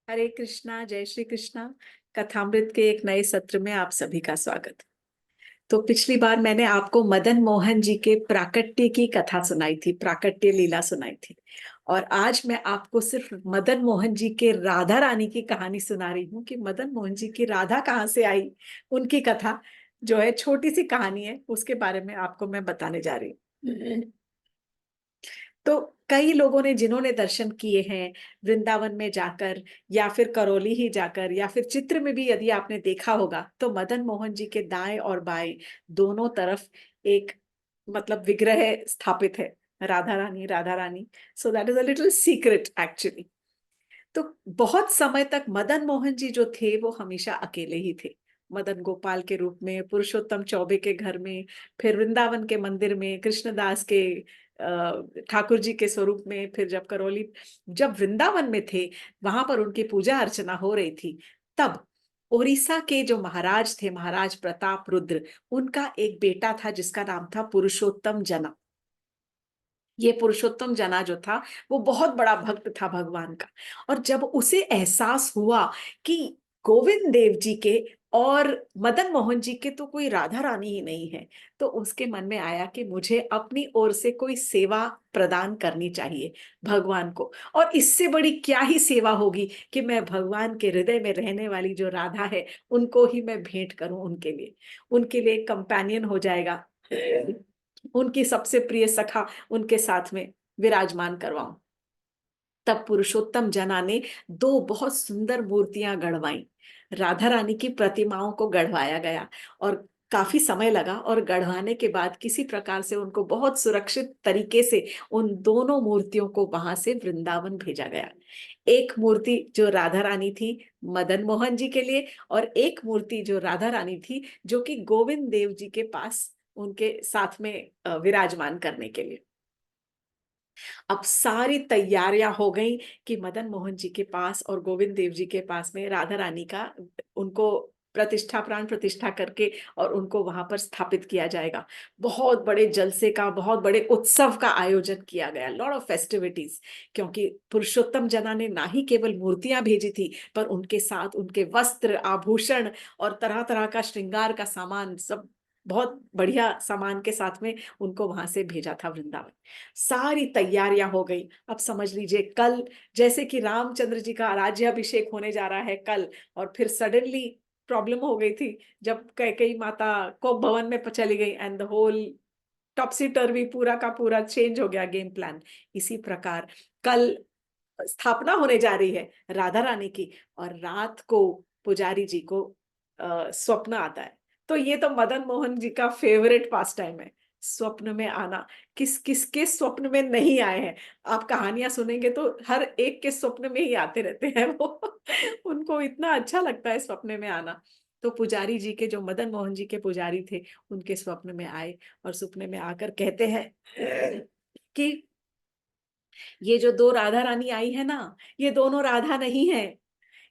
हरे कृष्णा, जय श्री कृष्णा। कथामृत के एक नए सत्र में आप सभी का स्वागत। तो पिछली बार मैंने आपको मदन मोहन जी के प्राकट्य की कथा सुनाई थी, प्राकट्य लीला सुनाई थी। और आज मैं आपको सिर्फ मदन मोहन जी के राधा रानी की कहानी सुना रही हूँ कि मदन मोहन जी की राधा कहाँ से आई। उनकी कथा जो है, छोटी सी कहानी है, उसके बारे में आपको मैं बताने जा रही हूँ। तो कई लोगों ने, जिन्होंने दर्शन किए हैं वृंदावन में जाकर या फिर करौली ही जाकर या फिर चित्र में भी यदि आपने देखा होगा, तो मदन मोहन जी के दाएं और बाएं दोनों तरफ एक मतलब विग्रह स्थापित है, Radha Rani Radha Rani. So that is a little secret actually. तो बहुत समय तक मदन मोहन जी जो थे वो हमेशा अकेले ही थे, मदन गोपाल के रूप में, पुरुषोत्तम चौबे के घर में, फिर वृंदावन के मंदिर में कृष्णदास के ठाकुर जी के स्वरूप में, फिर जब करौली, जब वृंदावन में थे, वहां पर उनकी पूजा अर्चना हो रही थी, तब उड़ीसा के जो महाराज थे, महाराज प्रताप रुद्र, उनका एक बेटा था जिसका नाम था पुरुषोत्तम जना। ये पुरुषोत्तम जना जो था वो बहुत बड़ा भक्त था भगवान का। और जब उसे एहसास हुआ कि गोविंद देव जी के और मदन मोहन जी के तो कोई राधा रानी ही नहीं है, तो उसके मन में आया कि मुझे अपनी ओर से कोई सेवा प्रदान करनी चाहिए भगवान को। और इससे बड़ी क्या ही सेवा होगी कि मैं भगवान के हृदय में रहने वाली जो राधा है उनको ही मैं भेंट करूं, उनके लिए कंपेनियन हो जाएगा, उनकी सबसे प्रिय सखा उनके साथ में विराजमान करवाऊं। तब पुरुषोत्तम जना ने दो बहुत सुंदर मूर्तियां गढ़वाई, राधा रानी की प्रतिमाओं को गढ़वाया गया। और काफी समय लगा, और गढ़वाने के बाद किसी प्रकार से उनको बहुत सुरक्षित तरीके से उन दोनों मूर्तियों को वहां से वृंदावन भेजा गया। एक मूर्ति जो राधा रानी थी मदन मोहन जी के लिए, और एक मूर्ति जो राधा रानी थी जो कि गोविंद देव जी के पास उनके साथ में विराजमान करने के लिए। अब सारी तैयारियां हो गई कि मदन मोहन जी के पास और गोविंद देव जी के पास में राधा रानी का, उनको प्रतिष्ठा, प्राण प्रतिष्ठा करके और उनको वहां पर स्थापित किया जाएगा। बहुत बड़े जलसे का, बहुत बड़े उत्सव का आयोजन किया गया, लॉट ऑफ फेस्टिविटीज। क्योंकि पुरुषोत्तम जना ने ना ही केवल मूर्तियां भेजी थी, पर उनके साथ उनके वस्त्र, आभूषण और तरह तरह का श्रृंगार का सामान, सब बहुत बढ़िया सामान के साथ में उनको वहां से भेजा था वृंदावन। सारी तैयारियां हो गई। अब समझ लीजिए, कल जैसे कि रामचंद्र जी का राज्याभिषेक होने जा रहा है कल, और फिर सडनली प्रॉब्लम हो गई थी जब कैकेयी माता को भवन में चली गई, एंड द होल टॉपसी टर्वी, पूरा का पूरा चेंज हो गया गेम प्लान। इसी प्रकार कल स्थापना होने जा रही है राधा रानी की, और रात को पुजारी जी को स्वप्न आता है। तो ये तो मदन मोहन जी का फेवरेट पास टाइम है, स्वप्न में आना। किस किसके स्वप्न में नहीं आए हैं। आप कहानियां सुनेंगे तो हर एक के स्वप्न में ही आते रहते हैं वो। उनको इतना अच्छा लगता है स्वप्न में आना। तो पुजारी जी के, जो मदन मोहन जी के पुजारी थे, उनके स्वप्न में आए और सपने में आकर कहते हैं कि ये जो दो राधा रानी आई है ना, ये दोनों राधा नहीं है,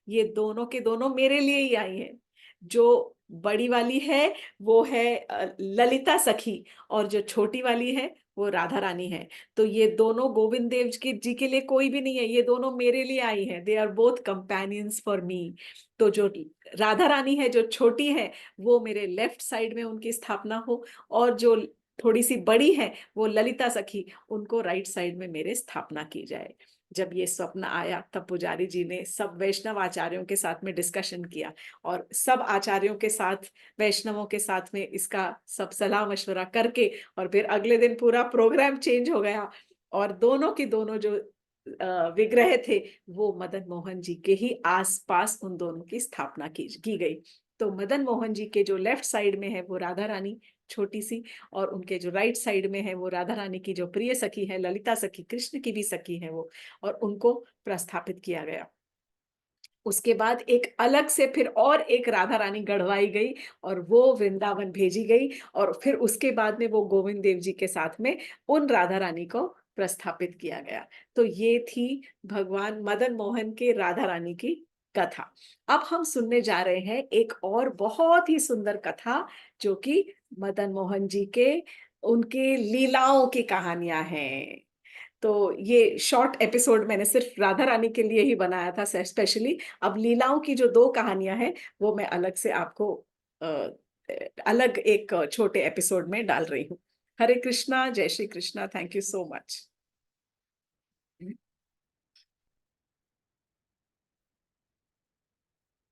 ये दोनों के दोनों मेरे लिए ही आई हैं। जो बड़ी वाली है वो है ललिता सखी, और जो छोटी वाली है वो राधा रानी है। तो ये दोनों गोविंद देव जी के लिए कोई भी नहीं है, ये दोनों मेरे लिए आई हैं, they are both companions for me. तो जो राधा रानी है, जो छोटी है, वो मेरे लेफ्ट साइड में उनकी स्थापना हो, और जो थोड़ी सी बड़ी है वो ललिता सखी, उनको राइट साइड में मेरे स्थापना की जाए। जब ये स्वप्न आया, तब पुजारी जी ने सब वैष्णव आचार्यों के साथ में डिस्कशन किया, और सब आचार्यों के साथ, वैष्णवों के साथ में इसका सब सलाह मशवरा करके, और फिर अगले दिन पूरा प्रोग्राम चेंज हो गया। और दोनों की दोनों जो विग्रह थे, वो मदन मोहन जी के ही आसपास उन दोनों की स्थापना की गई। तो मदन मोहन जी के जो लेफ्ट साइड में है वो राधा रानी छोटी सी, और उनके जो राइट साइड में है वो राधा रानी की जो प्रिय सखी है, ललिता सखी, कृष्ण की भी सखी है वो, और उनको प्रस्थापित किया गया। उसके बाद एक अलग से फिर और एक राधा रानी गढ़वाई गई, और वो वृंदावन भेजी गई, और फिर उसके बाद में वो गोविंद देव जी के साथ में उन राधा रानी को प्रस्थापित किया गया। तो ये थी भगवान मदन मोहन के राधा रानी की कथा। अब हम सुनने जा रहे हैं एक और बहुत ही सुंदर कथा, जो कि मदन मोहन जी के, उनके लीलाओं की कहानियां हैं। तो ये शॉर्ट एपिसोड मैंने सिर्फ राधा रानी के लिए ही बनाया था स्पेशली। अब लीलाओं की जो 2 कहानियां हैं वो मैं अलग से आपको अ, अलग एक छोटे एपिसोड में डाल रही हूँ। हरे कृष्णा, जय Shri Krishna, thank you so much.